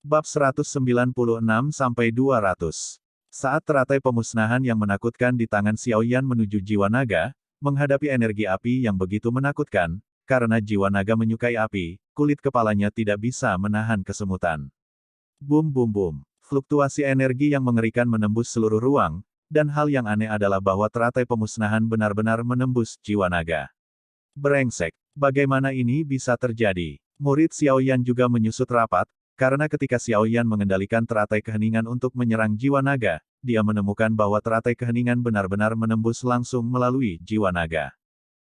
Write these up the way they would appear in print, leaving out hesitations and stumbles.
Bab 196-200. Saat teratai pemusnahan yang menakutkan di tangan Xiao Yan menuju jiwa naga, menghadapi energi api yang begitu menakutkan, karena jiwa naga menyukai api, kulit kepalanya tidak bisa menahan kesemutan. Bum bum bum. Fluktuasi energi yang mengerikan menembus seluruh ruang, dan hal yang aneh adalah bahwa teratai pemusnahan benar-benar menembus jiwa naga. Brengsek, bagaimana ini bisa terjadi? Murid Xiao Yan juga menyusut rapat, karena ketika Xiao Yan mengendalikan teratai keheningan untuk menyerang jiwa naga, dia menemukan bahwa teratai keheningan benar-benar menembus langsung melalui jiwa naga.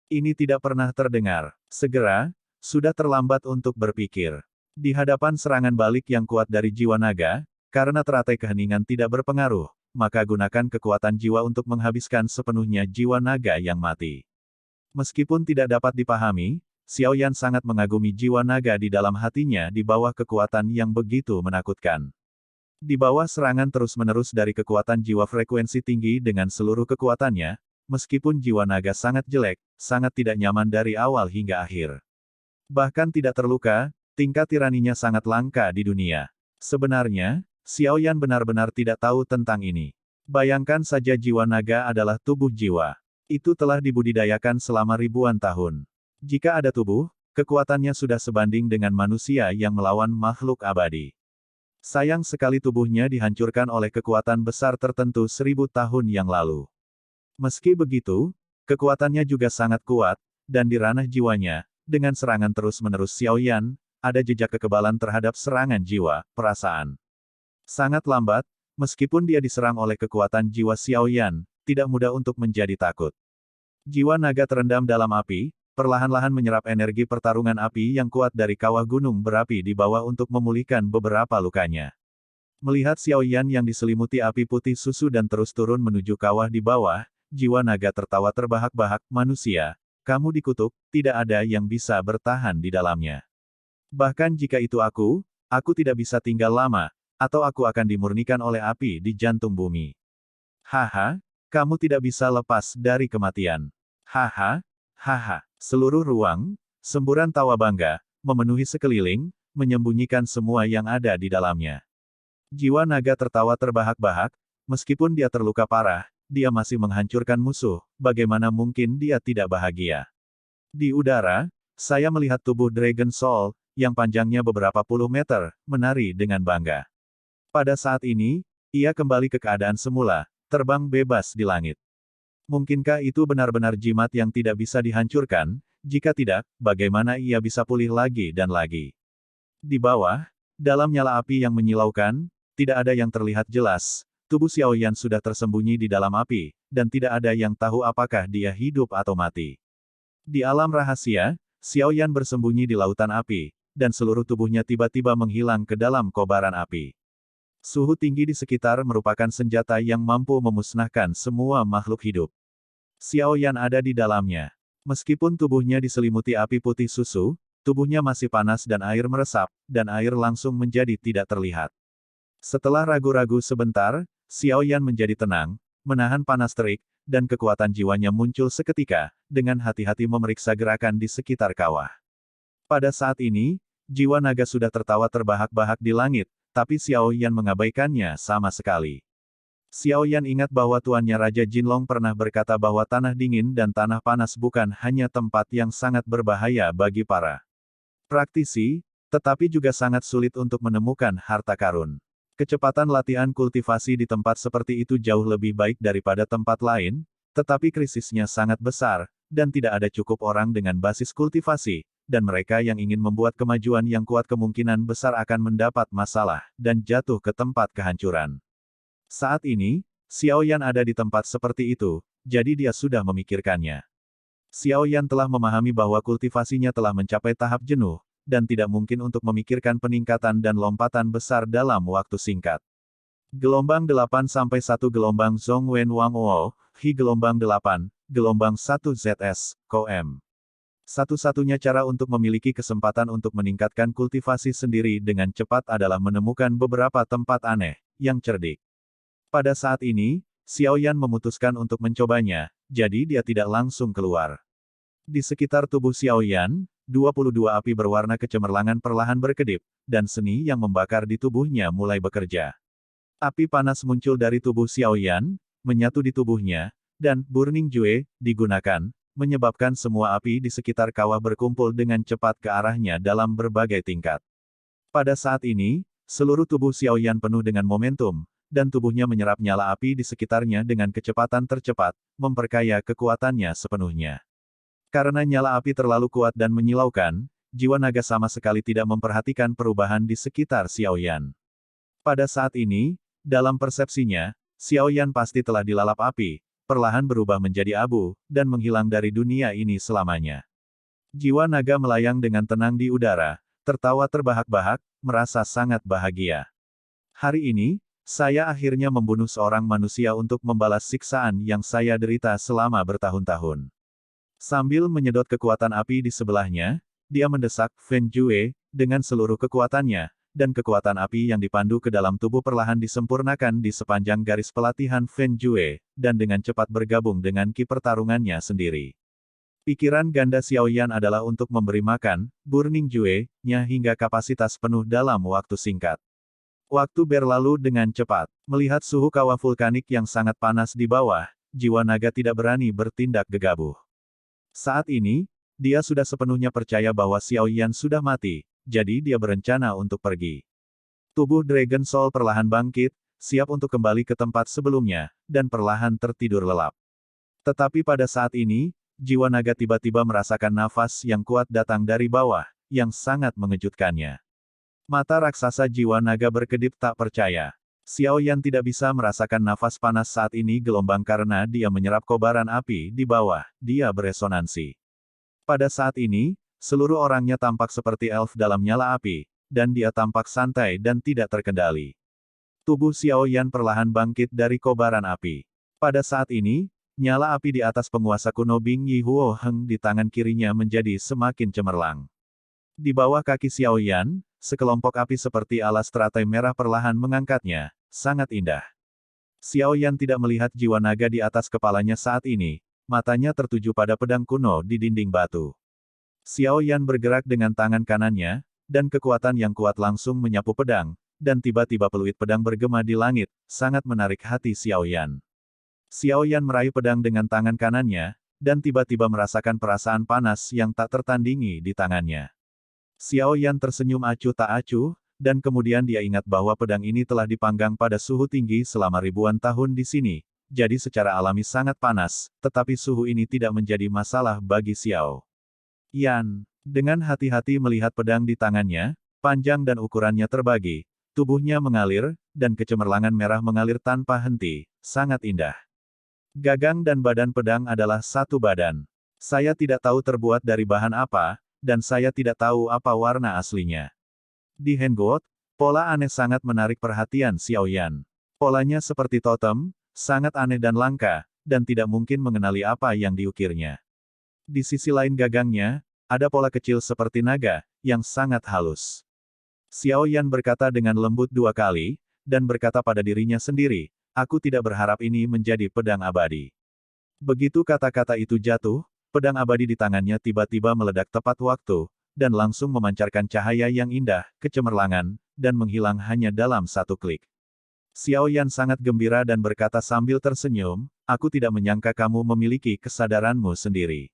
Ini tidak pernah terdengar. Segera, sudah terlambat untuk berpikir. Di hadapan serangan balik yang kuat dari jiwa naga, karena teratai keheningan tidak berpengaruh, maka gunakan kekuatan jiwa untuk menghabiskan sepenuhnya jiwa naga yang mati. Meskipun tidak dapat dipahami, Xiao Yan sangat mengagumi jiwa naga di dalam hatinya di bawah kekuatan yang begitu menakutkan. Di bawah serangan terus-menerus dari kekuatan jiwa frekuensi tinggi dengan seluruh kekuatannya, meskipun jiwa naga sangat jelek, sangat tidak nyaman dari awal hingga akhir. Bahkan tidak terluka, tingkat tiraninya sangat langka di dunia. Sebenarnya, Xiao Yan benar-benar tidak tahu tentang ini. Bayangkan saja jiwa naga adalah tubuh jiwa. Itu telah dibudidayakan selama ribuan tahun. Jika ada tubuh, kekuatannya sudah sebanding dengan manusia yang melawan makhluk abadi. Sayang sekali tubuhnya dihancurkan oleh kekuatan besar tertentu 1000 tahun yang lalu. Meski begitu, kekuatannya juga sangat kuat, dan di ranah jiwanya, dengan serangan terus-menerus Xiao Yan, ada jejak kekebalan terhadap serangan jiwa, perasaan. Sangat lambat, meskipun dia diserang oleh kekuatan jiwa Xiao Yan, tidak mudah untuk menjadi takut. Jiwa naga terendam dalam api, perlahan-lahan menyerap energi pertarungan api yang kuat dari kawah gunung berapi di bawah untuk memulihkan beberapa lukanya. Melihat Xiao Yan yang diselimuti api putih susu dan terus turun menuju kawah di bawah, jiwa naga tertawa terbahak-bahak, "Manusia, kamu dikutuk, tidak ada yang bisa bertahan di dalamnya. Bahkan jika itu aku tidak bisa tinggal lama, atau aku akan dimurnikan oleh api di jantung bumi. Haha, kamu tidak bisa lepas dari kematian. Haha, haha." Seluruh ruang, semburan tawa bangga, memenuhi sekeliling, menyembunyikan semua yang ada di dalamnya. Jiwa naga tertawa terbahak-bahak, meskipun dia terluka parah, dia masih menghancurkan musuh, bagaimana mungkin dia tidak bahagia. Di udara, saya melihat tubuh Dragon Soul, yang panjangnya beberapa puluh meter, menari dengan bangga. Pada saat ini, ia kembali ke keadaan semula, terbang bebas di langit. Mungkinkah itu benar-benar jimat yang tidak bisa dihancurkan? Jika tidak, bagaimana ia bisa pulih lagi dan lagi? Di bawah, dalam nyala api yang menyilaukan, tidak ada yang terlihat jelas. Tubuh Xiao Yan sudah tersembunyi di dalam api, dan tidak ada yang tahu apakah dia hidup atau mati. Di alam rahasia, Xiao Yan bersembunyi di lautan api, dan seluruh tubuhnya tiba-tiba menghilang ke dalam kobaran api. Suhu tinggi di sekitar merupakan senjata yang mampu memusnahkan semua makhluk hidup. Xiao Yan ada di dalamnya. Meskipun tubuhnya diselimuti api putih susu, tubuhnya masih panas dan air meresap, dan air langsung menjadi tidak terlihat. Setelah ragu-ragu sebentar, Xiao Yan menjadi tenang, menahan panas terik, dan kekuatan jiwanya muncul seketika, dengan hati-hati memeriksa gerakan di sekitar kawah. Pada saat ini, jiwa naga sudah tertawa terbahak-bahak di langit, tapi Xiao Yan mengabaikannya sama sekali. Xiao Yan ingat bahwa tuannya Raja Jinlong pernah berkata bahwa tanah dingin dan tanah panas bukan hanya tempat yang sangat berbahaya bagi para praktisi, tetapi juga sangat sulit untuk menemukan harta karun. Kecepatan latihan kultivasi di tempat seperti itu jauh lebih baik daripada tempat lain, tetapi krisisnya sangat besar, dan tidak ada cukup orang dengan basis kultivasi, dan mereka yang ingin membuat kemajuan yang kuat kemungkinan besar akan mendapat masalah, dan jatuh ke tempat kehancuran. Saat ini, Xiao Yan ada di tempat seperti itu, jadi dia sudah memikirkannya. Xiao Yan telah memahami bahwa kultivasinya telah mencapai tahap jenuh, dan tidak mungkin untuk memikirkan peningkatan dan lompatan besar dalam waktu singkat. Gelombang 8 sampai 1 gelombang Zhong Wen Wang Wo, Hi gelombang 8, gelombang 1 ZS, Kom. Satu-satunya cara untuk memiliki kesempatan untuk meningkatkan kultivasi sendiri dengan cepat adalah menemukan beberapa tempat aneh, yang cerdik. Pada saat ini, Xiao Yan memutuskan untuk mencobanya, jadi dia tidak langsung keluar. Di sekitar tubuh Xiao Yan, 22 api berwarna kecemerlangan perlahan berkedip, dan seni yang membakar di tubuhnya mulai bekerja. Api panas muncul dari tubuh Xiaoyan, menyatu di tubuhnya, dan Burning Jue digunakan, menyebabkan semua api di sekitar kawah berkumpul dengan cepat ke arahnya dalam berbagai tingkat. Pada saat ini, seluruh tubuh Xiaoyan penuh dengan momentum, dan tubuhnya menyerap nyala api di sekitarnya dengan kecepatan tercepat, memperkaya kekuatannya sepenuhnya. Karena nyala api terlalu kuat dan menyilaukan, jiwa naga sama sekali tidak memperhatikan perubahan di sekitar Xiaoyan. Pada saat ini, dalam persepsinya, Xiaoyan pasti telah dilalap api, perlahan berubah menjadi abu, dan menghilang dari dunia ini selamanya. Jiwa naga melayang dengan tenang di udara, tertawa terbahak-bahak, merasa sangat bahagia. Hari ini, saya akhirnya membunuh seorang manusia untuk membalas siksaan yang saya derita selama bertahun-tahun. Sambil menyedot kekuatan api di sebelahnya, dia mendesak Fen Jue dengan seluruh kekuatannya, dan kekuatan api yang dipandu ke dalam tubuh perlahan disempurnakan di sepanjang garis pelatihan Fen Jue, dan dengan cepat bergabung dengan ki pertarungannya sendiri. Pikiran ganda Xiaoyan adalah untuk memberi makan Burning Jue-nya hingga kapasitas penuh dalam waktu singkat. Waktu berlalu dengan cepat. Melihat suhu kawah vulkanik yang sangat panas di bawah, jiwa naga tidak berani bertindak gegabah. Saat ini, dia sudah sepenuhnya percaya bahwa Xiaoyan sudah mati, jadi dia berencana untuk pergi. Tubuh Dragon Soul perlahan bangkit, siap untuk kembali ke tempat sebelumnya, dan perlahan tertidur lelap. Tetapi pada saat ini, jiwa naga tiba-tiba merasakan nafas yang kuat datang dari bawah, yang sangat mengejutkannya. Mata raksasa jiwa naga berkedip tak percaya. Xiaoyan tidak bisa merasakan nafas panas saat ini gelombang karena dia menyerap kobaran api di bawah, dia beresonansi. Pada saat ini, seluruh orangnya tampak seperti elf dalam nyala api, dan dia tampak santai dan tidak terkendali. Tubuh Xiaoyan perlahan bangkit dari kobaran api. Pada saat ini, nyala api di atas penguasa kuno Bing Yi Huo Heng di tangan kirinya menjadi semakin cemerlang. Di bawah kaki Xiaoyan, sekelompok api seperti alas teratai merah perlahan mengangkatnya, sangat indah. Xiaoyan tidak melihat jiwa naga di atas kepalanya saat ini, matanya tertuju pada pedang kuno di dinding batu. Xiaoyan bergerak dengan tangan kanannya, dan kekuatan yang kuat langsung menyapu pedang, dan tiba-tiba peluit pedang bergema di langit, sangat menarik hati Xiaoyan. Xiaoyan meraih pedang dengan tangan kanannya, dan tiba-tiba merasakan perasaan panas yang tak tertandingi di tangannya. Xiaoyan tersenyum acuh tak acuh, dan kemudian dia ingat bahwa pedang ini telah dipanggang pada suhu tinggi selama ribuan tahun di sini, jadi secara alami sangat panas, tetapi suhu ini tidak menjadi masalah bagi Xiao Yan. Dengan hati-hati melihat pedang di tangannya, panjang dan ukurannya terbagi, tubuhnya mengalir, dan kecemerlangan merah mengalir tanpa henti, sangat indah. Gagang dan badan pedang adalah satu badan. Saya tidak tahu terbuat dari bahan apa, dan saya tidak tahu apa warna aslinya. Di Hengot, pola aneh sangat menarik perhatian Xiaoyan. Polanya seperti totem, sangat aneh dan langka, dan tidak mungkin mengenali apa yang diukirnya. Di sisi lain gagangnya, ada pola kecil seperti naga, yang sangat halus. Xiaoyan berkata dengan lembut dua kali, dan berkata pada dirinya sendiri, aku tidak berharap ini menjadi pedang abadi. Begitu kata-kata itu jatuh, pedang abadi di tangannya tiba-tiba meledak tepat waktu, dan langsung memancarkan cahaya yang indah, kecemerlangan, dan menghilang hanya dalam satu klik. Xiaoyan sangat gembira dan berkata sambil tersenyum, aku tidak menyangka kamu memiliki kesadaranmu sendiri.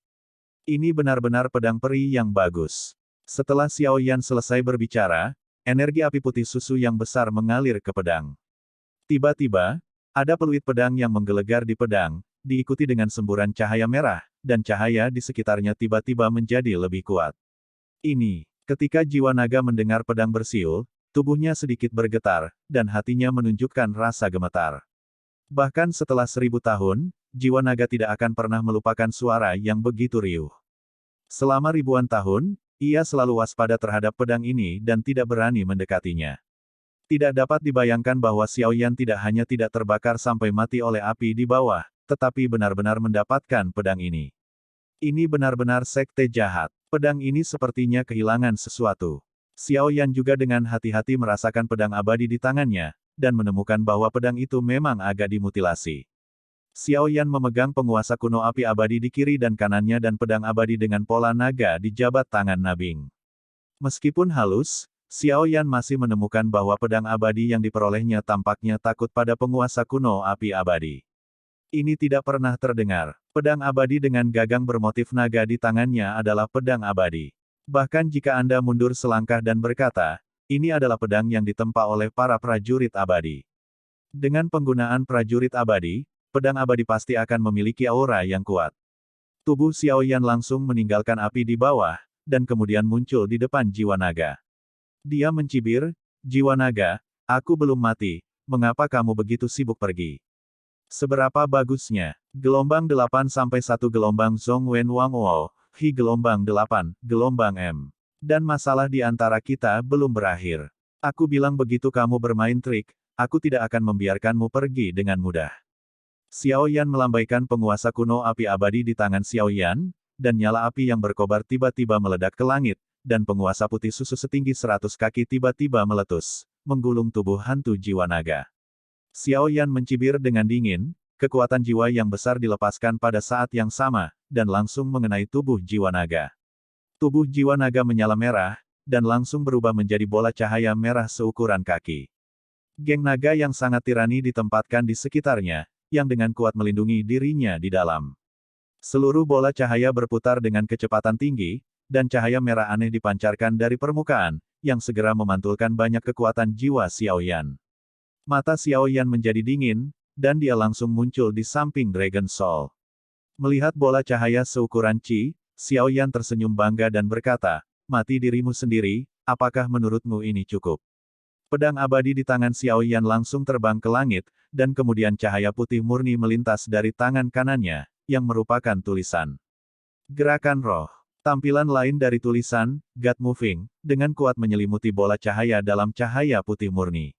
Ini benar-benar pedang peri yang bagus. Setelah Xiaoyan selesai berbicara, energi api putih susu yang besar mengalir ke pedang. Tiba-tiba, ada peluit pedang yang menggelegar di pedang, diikuti dengan semburan cahaya merah, dan cahaya di sekitarnya tiba-tiba menjadi lebih kuat. Ini, ketika jiwa naga mendengar pedang bersiul, tubuhnya sedikit bergetar, dan hatinya menunjukkan rasa gemetar. Bahkan setelah 1000 tahun, jiwa naga tidak akan pernah melupakan suara yang begitu riuh. Selama ribuan tahun, ia selalu waspada terhadap pedang ini dan tidak berani mendekatinya. Tidak dapat dibayangkan bahwa Xiaoyan tidak hanya tidak terbakar sampai mati oleh api di bawah, tetapi benar-benar mendapatkan pedang ini. Ini benar-benar sekte jahat. Pedang ini sepertinya kehilangan sesuatu. Xiaoyan juga dengan hati-hati merasakan pedang abadi di tangannya, dan menemukan bahwa pedang itu memang agak dimutilasi. Xiao Yan memegang penguasa kuno api abadi di kiri dan kanannya dan pedang abadi dengan pola naga di jabat tangan Nabing. Meskipun halus, Xiao Yan masih menemukan bahwa pedang abadi yang diperolehnya tampaknya takut pada penguasa kuno api abadi. Ini tidak pernah terdengar. Pedang abadi dengan gagang bermotif naga di tangannya adalah pedang abadi. Bahkan jika Anda mundur selangkah dan berkata, ini adalah pedang yang ditempa oleh para prajurit abadi. Dengan penggunaan prajurit abadi, pedang abadi pasti akan memiliki aura yang kuat. Tubuh Xiao Yan langsung meninggalkan api di bawah, dan kemudian muncul di depan jiwa naga. Dia mencibir, jiwa naga, aku belum mati, mengapa kamu begitu sibuk pergi? Seberapa bagusnya, gelombang 8 sampai 1 gelombang Zhong Wen Wang Wo, Hi gelombang 8, gelombang M. Dan masalah di antara kita belum berakhir. Aku bilang begitu kamu bermain trik, aku tidak akan membiarkanmu pergi dengan mudah. Xiao Yan melambaikan penguasa kuno api abadi di tangan Xiao Yan, dan nyala api yang berkobar tiba-tiba meledak ke langit, dan penguasa putih susu setinggi 100 kaki tiba-tiba meletus, menggulung tubuh hantu jiwa naga. Xiao Yan mencibir dengan dingin, kekuatan jiwa yang besar dilepaskan pada saat yang sama, dan langsung mengenai tubuh jiwa naga. Tubuh jiwa naga menyala merah, dan langsung berubah menjadi bola cahaya merah seukuran kaki. Geng naga yang sangat tirani ditempatkan di sekitarnya, yang dengan kuat melindungi dirinya di dalam. Seluruh bola cahaya berputar dengan kecepatan tinggi, dan cahaya merah aneh dipancarkan dari permukaan, yang segera memantulkan banyak kekuatan jiwa Xiao Yan. Mata Xiao Yan menjadi dingin, dan dia langsung muncul di samping Dragon Soul. Melihat bola cahaya seukuran Qi, Xiao Yan tersenyum bangga dan berkata, mati dirimu sendiri, apakah menurutmu ini cukup? Pedang abadi di tangan Xiao Yan langsung terbang ke langit, dan kemudian cahaya putih murni melintas dari tangan kanannya, yang merupakan tulisan. Gerakan roh. Tampilan lain dari tulisan, God Moving, dengan kuat menyelimuti bola cahaya dalam cahaya putih murni.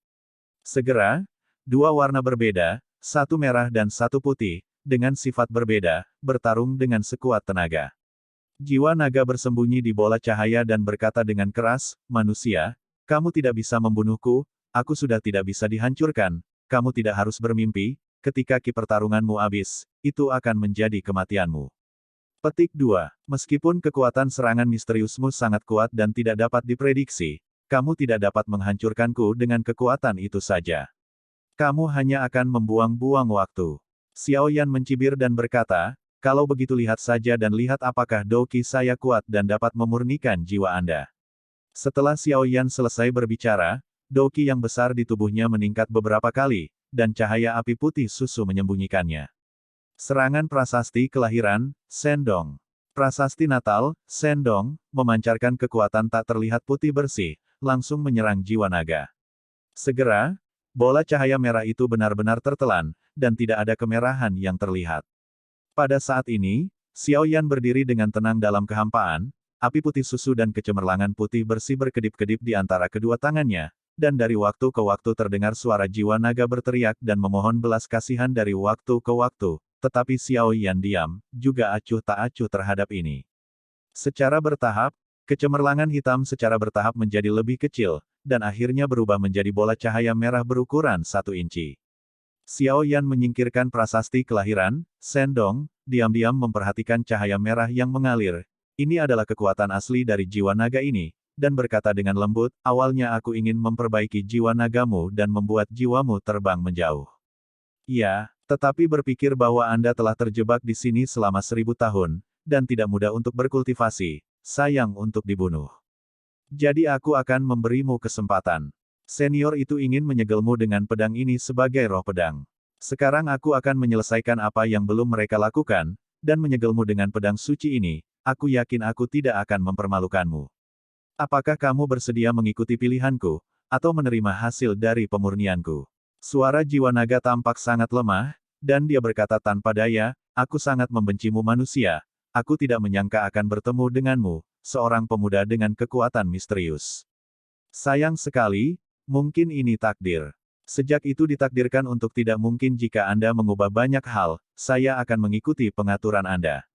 Segera, dua warna berbeda, satu merah dan satu putih, dengan sifat berbeda, bertarung dengan sekuat tenaga. Jiwa naga bersembunyi di bola cahaya dan berkata dengan keras, manusia, kamu tidak bisa membunuhku, aku sudah tidak bisa dihancurkan, kamu tidak harus bermimpi, ketika ki pertarunganmu habis, itu akan menjadi kematianmu. Petik 2. Meskipun kekuatan serangan misteriusmu sangat kuat dan tidak dapat diprediksi, kamu tidak dapat menghancurkanku dengan kekuatan itu saja. Kamu hanya akan membuang-buang waktu. Xiao Yan mencibir dan berkata, kalau begitu lihat saja dan lihat apakah Douki saya kuat dan dapat memurnikan jiwa Anda. Setelah Xiao Yan selesai berbicara, Douki yang besar di tubuhnya meningkat beberapa kali, dan cahaya api putih susu menyembunyikannya. Serangan prasasti kelahiran, Sendong. Prasasti Natal, Sendong, memancarkan kekuatan tak terlihat putih bersih, langsung menyerang jiwa naga. Segera, bola cahaya merah itu benar-benar tertelan, dan tidak ada kemerahan yang terlihat. Pada saat ini, Xiao Yan berdiri dengan tenang dalam kehampaan, api putih susu dan kecemerlangan putih bersih berkedip-kedip di antara kedua tangannya, dan dari waktu ke waktu terdengar suara jiwa naga berteriak dan memohon belas kasihan dari waktu ke waktu, tetapi Xiao Yan diam, juga acuh tak acuh terhadap ini. Secara bertahap, kecemerlangan hitam secara bertahap menjadi lebih kecil, dan akhirnya berubah menjadi bola cahaya merah berukuran 1 inci. Xiao Yan menyingkirkan prasasti kelahiran, Sendong, diam-diam memperhatikan cahaya merah yang mengalir. Ini adalah kekuatan asli dari jiwa naga ini, dan berkata dengan lembut, awalnya aku ingin memperbaiki jiwa nagamu dan membuat jiwamu terbang menjauh. Ya, tetapi berpikir bahwa Anda telah terjebak di sini selama 1000 tahun, dan tidak mudah untuk berkultivasi, sayang untuk dibunuh. Jadi aku akan memberimu kesempatan. Senior itu ingin menyegelmu dengan pedang ini sebagai roh pedang. Sekarang aku akan menyelesaikan apa yang belum mereka lakukan, dan menyegelmu dengan pedang suci ini, aku yakin aku tidak akan mempermalukanmu. Apakah kamu bersedia mengikuti pilihanku, atau menerima hasil dari pemurnianku? Suara jiwa naga tampak sangat lemah, dan dia berkata tanpa daya, aku sangat membencimu manusia, aku tidak menyangka akan bertemu denganmu, seorang pemuda dengan kekuatan misterius. Sayang sekali, mungkin ini takdir. Sejak itu ditakdirkan untuk tidak mungkin jika Anda mengubah banyak hal, saya akan mengikuti pengaturan Anda.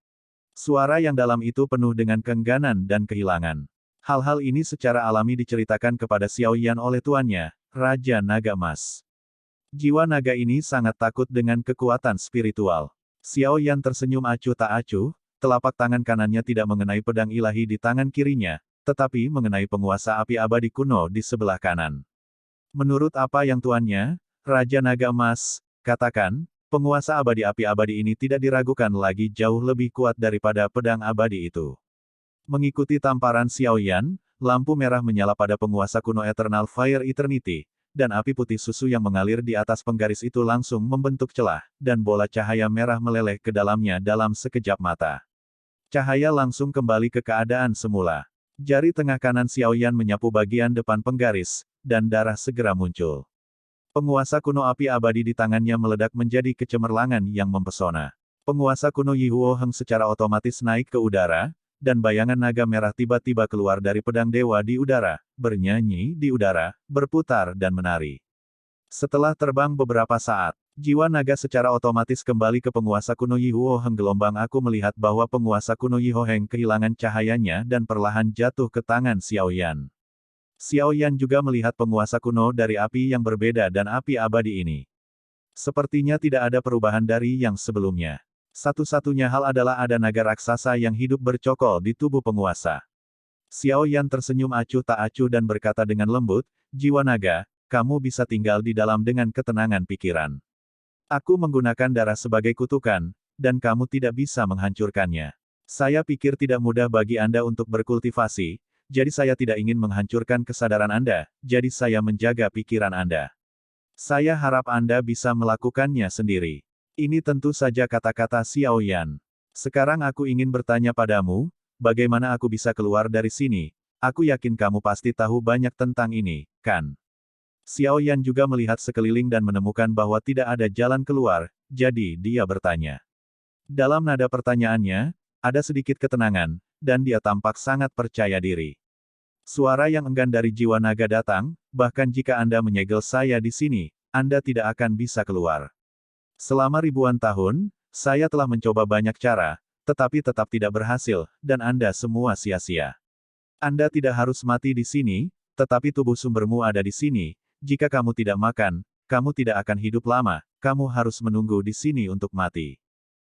Suara yang dalam itu penuh dengan keengganan dan kehilangan. Hal-hal ini secara alami diceritakan kepada Xiao Yan oleh tuannya, Raja Naga Emas. Jiwa naga ini sangat takut dengan kekuatan spiritual. Xiao Yan tersenyum acuh tak acuh, telapak tangan kanannya tidak mengenai pedang ilahi di tangan kirinya, tetapi mengenai penguasa api abadi kuno di sebelah kanan. Menurut apa yang tuannya, Raja Naga Emas, katakan, penguasa abadi api abadi ini tidak diragukan lagi jauh lebih kuat daripada pedang abadi itu. Mengikuti tamparan Xiao Yan, lampu merah menyala pada penguasa kuno Eternal Fire Eternity, dan api putih susu yang mengalir di atas penggaris itu langsung membentuk celah, dan bola cahaya merah meleleh ke dalamnya dalam sekejap mata. Cahaya langsung kembali ke keadaan semula. Jari tengah kanan Xiao Yan menyapu bagian depan penggaris, dan darah segera muncul. Penguasa kuno api abadi di tangannya meledak menjadi kecemerlangan yang mempesona. Penguasa kuno Yi Huo Heng secara otomatis naik ke udara, dan bayangan naga merah tiba-tiba keluar dari pedang dewa di udara, bernyanyi di udara, berputar dan menari. Setelah terbang beberapa saat, jiwa naga secara otomatis kembali ke penguasa kuno Yi Huo Heng. Gelombang aku melihat bahwa penguasa kuno Yi Huo Heng kehilangan cahayanya dan perlahan jatuh ke tangan Xiao Yan. Xiao Yan juga melihat penguasa kuno dari api yang berbeda dan api abadi ini. Sepertinya tidak ada perubahan dari yang sebelumnya. Satu-satunya hal adalah ada naga raksasa yang hidup bercokol di tubuh penguasa. Xiao Yan tersenyum acuh tak acuh dan berkata dengan lembut, jiwa naga, kamu bisa tinggal di dalam dengan ketenangan pikiran. Aku menggunakan darah sebagai kutukan, dan kamu tidak bisa menghancurkannya. Saya pikir tidak mudah bagi Anda untuk berkultivasi, jadi saya tidak ingin menghancurkan kesadaran Anda, jadi saya menjaga pikiran Anda. Saya harap Anda bisa melakukannya sendiri. Ini tentu saja kata-kata Xiao Yan. Sekarang aku ingin bertanya padamu, bagaimana aku bisa keluar dari sini? Aku yakin kamu pasti tahu banyak tentang ini, kan? Xiao Yan juga melihat sekeliling dan menemukan bahwa tidak ada jalan keluar, jadi dia bertanya. Dalam nada pertanyaannya, ada sedikit ketenangan, dan dia tampak sangat percaya diri. Suara yang enggan dari jiwa naga datang, bahkan jika Anda menyegel saya di sini, Anda tidak akan bisa keluar. Selama ribuan tahun, saya telah mencoba banyak cara, tetapi tetap tidak berhasil, dan Anda semua sia-sia. Anda tidak harus mati di sini, tetapi tubuh sumbermu ada di sini. Jika kamu tidak makan, kamu tidak akan hidup lama, kamu harus menunggu di sini untuk mati.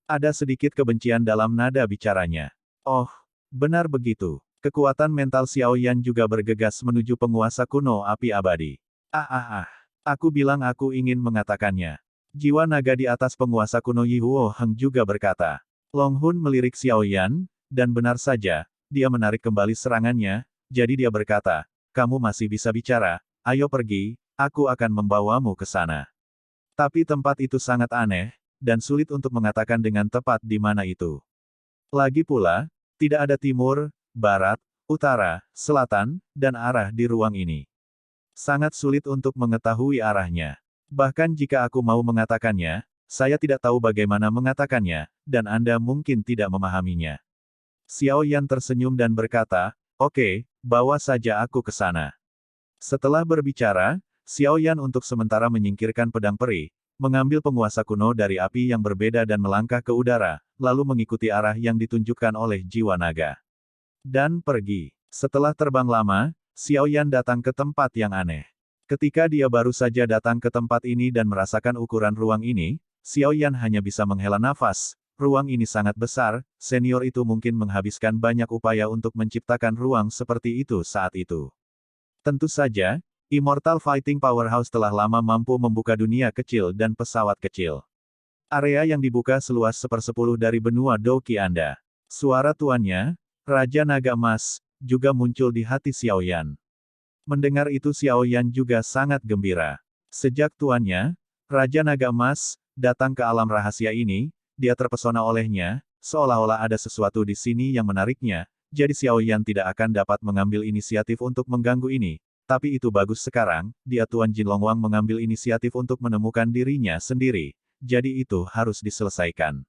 Ada sedikit kebencian dalam nada bicaranya. Oh, benar begitu. Kekuatan mental Xiao Yan juga bergegas menuju penguasa kuno api abadi. Aku bilang aku ingin mengatakannya. Jiwa naga di atas penguasa kuno Yi Huo Heng juga berkata. Long Hun melirik Xiao Yan, dan benar saja, dia menarik kembali serangannya, jadi dia berkata, kamu masih bisa bicara, ayo pergi, aku akan membawamu ke sana. Tapi tempat itu sangat aneh, dan sulit untuk mengatakan dengan tepat di mana itu. Lagi pula, tidak ada timur, barat, utara, selatan, dan arah di ruang ini. Sangat sulit untuk mengetahui arahnya. Bahkan jika aku mau mengatakannya, saya tidak tahu bagaimana mengatakannya, dan Anda mungkin tidak memahaminya. Xiao Yan tersenyum dan berkata, oke, bawa saja aku ke sana. Setelah berbicara, Xiao Yan untuk sementara menyingkirkan pedang peri, mengambil penguasa kuno dari api yang berbeda dan melangkah ke udara, lalu mengikuti arah yang ditunjukkan oleh jiwa naga. Dan pergi. Setelah terbang lama, Xiao Yan datang ke tempat yang aneh. Ketika dia baru saja datang ke tempat ini dan merasakan ukuran ruang ini, Xiao Yan hanya bisa menghela nafas. Ruang ini sangat besar, senior itu mungkin menghabiskan banyak upaya untuk menciptakan ruang seperti itu saat itu. Tentu saja, Immortal Fighting Powerhouse telah lama mampu membuka dunia kecil dan pesawat kecil. Area yang dibuka seluas 1/10 dari benua Doki Anda. Suara tuannya, Raja Naga Emas, juga muncul di hati Xiao Yan. Mendengar itu Xiao Yan juga sangat gembira. Sejak tuannya, Raja Naga Emas, datang ke alam rahasia ini, dia terpesona olehnya, seolah-olah ada sesuatu di sini yang menariknya, jadi Xiao Yan tidak akan dapat mengambil inisiatif untuk mengganggu ini. Tapi itu bagus sekarang, dia Tuan Jin Longwang mengambil inisiatif untuk menemukan dirinya sendiri, jadi itu harus diselesaikan.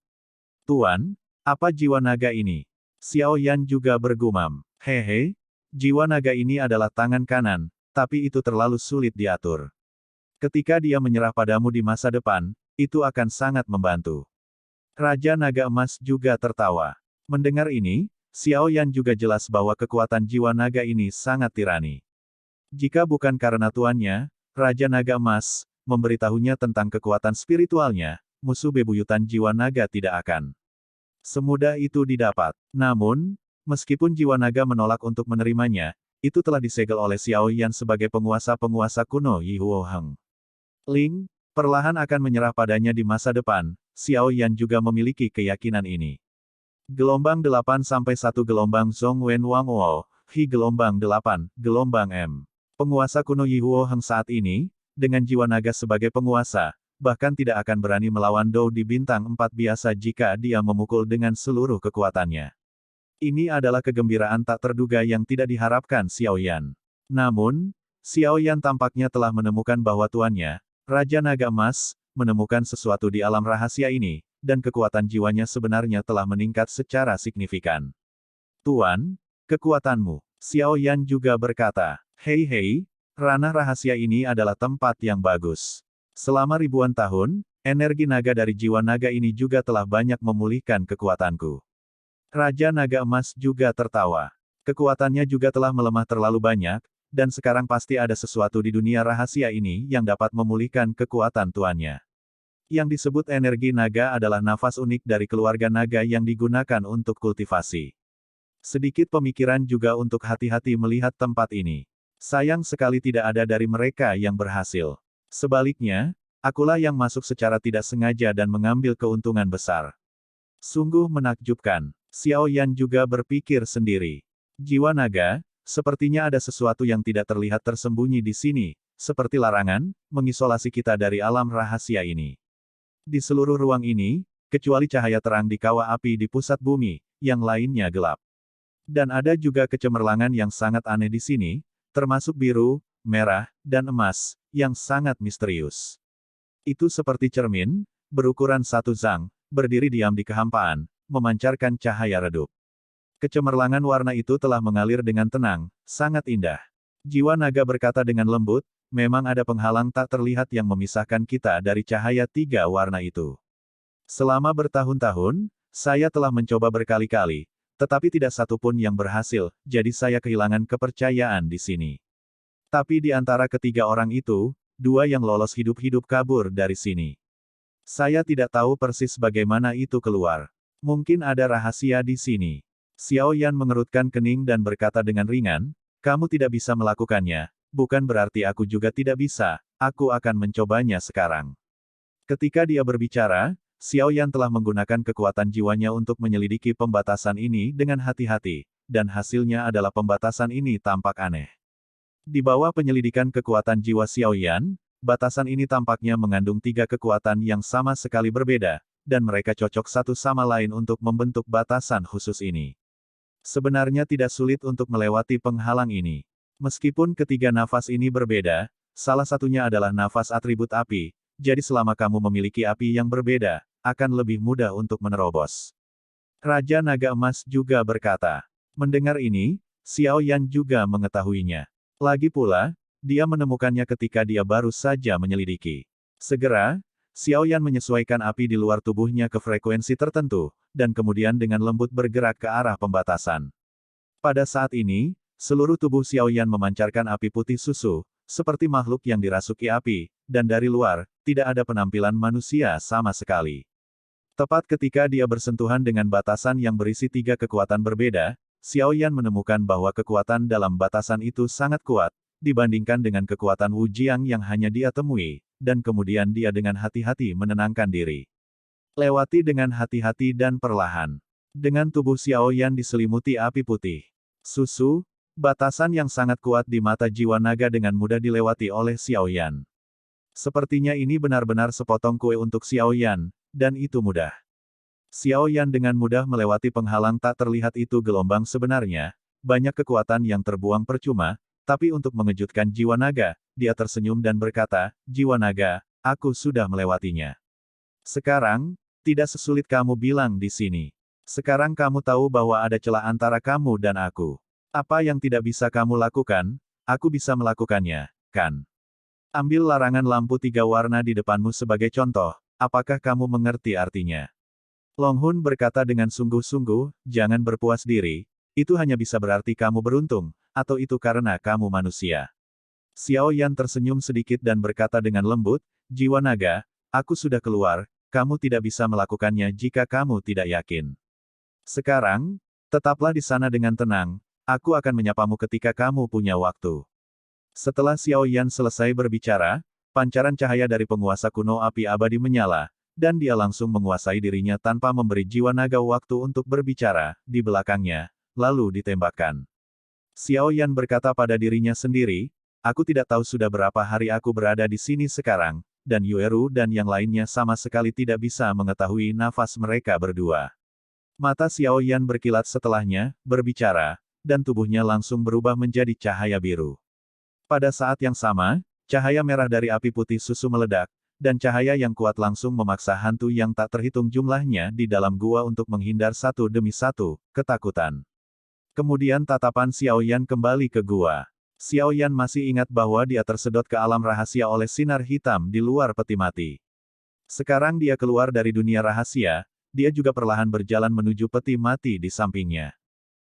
Tuan, apa jiwa naga ini? Xiao Yan juga bergumam. Hehe, jiwa naga ini adalah tangan kanan, tapi itu terlalu sulit diatur. Ketika dia menyerah padamu di masa depan, itu akan sangat membantu. Raja Naga Emas juga tertawa. Mendengar ini, Xiao Yan juga jelas bahwa kekuatan jiwa naga ini sangat tirani. Jika bukan karena tuannya, Raja Naga Emas, memberitahunya tentang kekuatan spiritualnya, musuh bebuyutan jiwa naga tidak akan semudah itu didapat. Namun, meskipun jiwa naga menolak untuk menerimanya, itu telah disegel oleh Xiao Yan sebagai penguasa-penguasa kuno Yi Huo Heng. Ling, perlahan akan menyerah padanya di masa depan. Xiao Yan juga memiliki keyakinan ini. Gelombang 8 sampai 1 gelombang Zhong Wen Wang Wo, Hi gelombang 8, gelombang M. Penguasa kuno Yi Huo Heng saat ini, dengan jiwa naga sebagai penguasa, bahkan tidak akan berani melawan Dou di bintang 4 biasa jika dia memukul dengan seluruh kekuatannya. Ini adalah kegembiraan tak terduga yang tidak diharapkan Xiao Yan. Namun, Xiao Yan tampaknya telah menemukan bahwa tuannya, Raja Naga Emas, menemukan sesuatu di alam rahasia ini, dan kekuatan jiwanya sebenarnya telah meningkat secara signifikan. Tuan, kekuatanmu. Xiao Yan juga berkata, hei, ranah rahasia ini adalah tempat yang bagus. Selama ribuan tahun, energi naga dari jiwa naga ini juga telah banyak memulihkan kekuatanku. Raja Naga Emas juga tertawa. Kekuatannya juga telah melemah terlalu banyak, dan sekarang pasti ada sesuatu di dunia rahasia ini yang dapat memulihkan kekuatan tuannya. Yang disebut energi naga adalah nafas unik dari keluarga naga yang digunakan untuk kultivasi. Sedikit pemikiran juga untuk hati-hati melihat tempat ini. Sayang sekali tidak ada dari mereka yang berhasil. Sebaliknya, akulah yang masuk secara tidak sengaja dan mengambil keuntungan besar. Sungguh menakjubkan. Xiao Yan juga berpikir sendiri. Jiwa naga, sepertinya ada sesuatu yang tidak terlihat tersembunyi di sini, seperti larangan, mengisolasi kita dari alam rahasia ini. Di seluruh ruang ini, kecuali cahaya terang di kawah api di pusat bumi, yang lainnya gelap. Dan ada juga kecemerlangan yang sangat aneh di sini, termasuk biru, merah, dan emas, yang sangat misterius. Itu seperti cermin, berukuran 1 zang, berdiri diam di kehampaan, memancarkan cahaya redup. Kecemerlangan warna itu telah mengalir dengan tenang, sangat indah. Jiwa naga berkata dengan lembut, memang ada penghalang tak terlihat yang memisahkan kita dari cahaya 3 warna itu. Selama bertahun-tahun, saya telah mencoba berkali-kali, tetapi tidak satu pun yang berhasil, jadi saya kehilangan kepercayaan di sini. Tapi di antara ketiga orang itu, 2 yang lolos hidup-hidup kabur dari sini. Saya tidak tahu persis bagaimana itu keluar. Mungkin ada rahasia di sini. Xiao Yan mengerutkan kening dan berkata dengan ringan, kamu tidak bisa melakukannya, bukan berarti aku juga tidak bisa, aku akan mencobanya sekarang. Ketika dia berbicara, Xiao Yan telah menggunakan kekuatan jiwanya untuk menyelidiki pembatasan ini dengan hati-hati, dan hasilnya adalah pembatasan ini tampak aneh. Di bawah penyelidikan kekuatan jiwa Xiao Yan, batasan ini tampaknya mengandung 3 kekuatan yang sama sekali berbeda, dan mereka cocok satu sama lain untuk membentuk batasan khusus ini. Sebenarnya tidak sulit untuk melewati penghalang ini. Meskipun ketiga nafas ini berbeda, salah satunya adalah nafas atribut api, jadi selama kamu memiliki api yang berbeda, akan lebih mudah untuk menerobos. Raja Naga Emas juga berkata. Mendengar ini, Xiao Yan juga mengetahuinya. Lagi pula, dia menemukannya ketika dia baru saja menyelidiki. Segera, Xiao Yan menyesuaikan api di luar tubuhnya ke frekuensi tertentu, dan kemudian dengan lembut bergerak ke arah pembatasan. Pada saat ini, seluruh tubuh Xiao Yan memancarkan api putih susu, seperti makhluk yang dirasuki api, dan dari luar, tidak ada penampilan manusia sama sekali. Tepat ketika dia bersentuhan dengan batasan yang berisi 3 kekuatan berbeda, Xiao Yan menemukan bahwa kekuatan dalam batasan itu sangat kuat, dibandingkan dengan kekuatan Wu Jiang yang hanya dia temui, dan kemudian dia dengan hati-hati menenangkan diri. Lewati dengan hati-hati dan perlahan. Dengan tubuh Xiao Yan diselimuti api putih. Susu, batasan yang sangat kuat di mata jiwa naga dengan mudah dilewati oleh Xiao Yan. Sepertinya ini benar-benar sepotong kue untuk Xiao Yan, dan itu mudah. Xiao Yan dengan mudah melewati penghalang tak terlihat itu gelombang sebenarnya, banyak kekuatan yang terbuang percuma, tapi untuk mengejutkan jiwa naga, dia tersenyum dan berkata, jiwa naga, aku sudah melewatinya. Sekarang, tidak sesulit kamu bilang di sini. Sekarang kamu tahu bahwa ada celah antara kamu dan aku. Apa yang tidak bisa kamu lakukan, aku bisa melakukannya, kan? Ambil larangan lampu 3 warna di depanmu sebagai contoh, apakah kamu mengerti artinya? Long Hun berkata dengan sungguh-sungguh, jangan berpuas diri, itu hanya bisa berarti kamu beruntung, atau itu karena kamu manusia. Xiao Yan tersenyum sedikit dan berkata dengan lembut, jiwa naga, aku sudah keluar, kamu tidak bisa melakukannya jika kamu tidak yakin. Sekarang, tetaplah di sana dengan tenang, aku akan menyapamu ketika kamu punya waktu. Setelah Xiao Yan selesai berbicara, pancaran cahaya dari penguasa kuno api abadi menyala, dan dia langsung menguasai dirinya tanpa memberi jiwa naga waktu untuk berbicara, di belakangnya, lalu ditembakkan. Xiao Yan berkata pada dirinya sendiri, aku tidak tahu sudah berapa hari aku berada di sini sekarang, dan Yueru dan yang lainnya sama sekali tidak bisa mengetahui nafas mereka berdua. Mata Xiao Yan berkilat setelahnya, berbicara, dan tubuhnya langsung berubah menjadi cahaya biru. Pada saat yang sama, cahaya merah dari api putih susu meledak, dan cahaya yang kuat langsung memaksa hantu yang tak terhitung jumlahnya di dalam gua untuk menghindar satu demi satu, ketakutan. Kemudian tatapan Xiao Yan kembali ke gua. Xiao Yan masih ingat bahwa dia tersedot ke alam rahasia oleh sinar hitam di luar peti mati. Sekarang dia keluar dari dunia rahasia, dia juga perlahan berjalan menuju peti mati di sampingnya.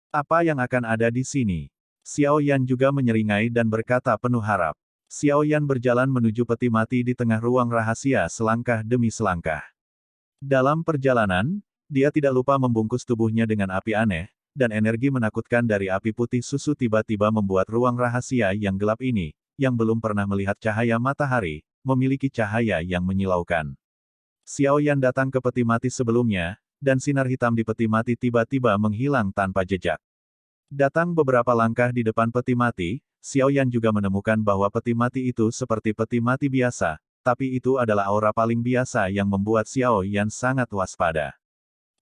Apa yang akan ada di sini? Xiao Yan juga menyeringai dan berkata penuh harap. Xiao Yan berjalan menuju peti mati di tengah ruang rahasia selangkah demi selangkah. Dalam perjalanan, dia tidak lupa membungkus tubuhnya dengan api aneh, dan energi menakutkan dari api putih susu tiba-tiba membuat ruang rahasia yang gelap ini, yang belum pernah melihat cahaya matahari, memiliki cahaya yang menyilaukan. Xiao Yan datang ke peti mati sebelumnya, dan sinar hitam di peti mati tiba-tiba menghilang tanpa jejak. Datang beberapa langkah di depan peti mati, Xiao Yan juga menemukan bahwa peti mati itu seperti peti mati biasa, tapi itu adalah aura paling biasa yang membuat Xiao Yan sangat waspada.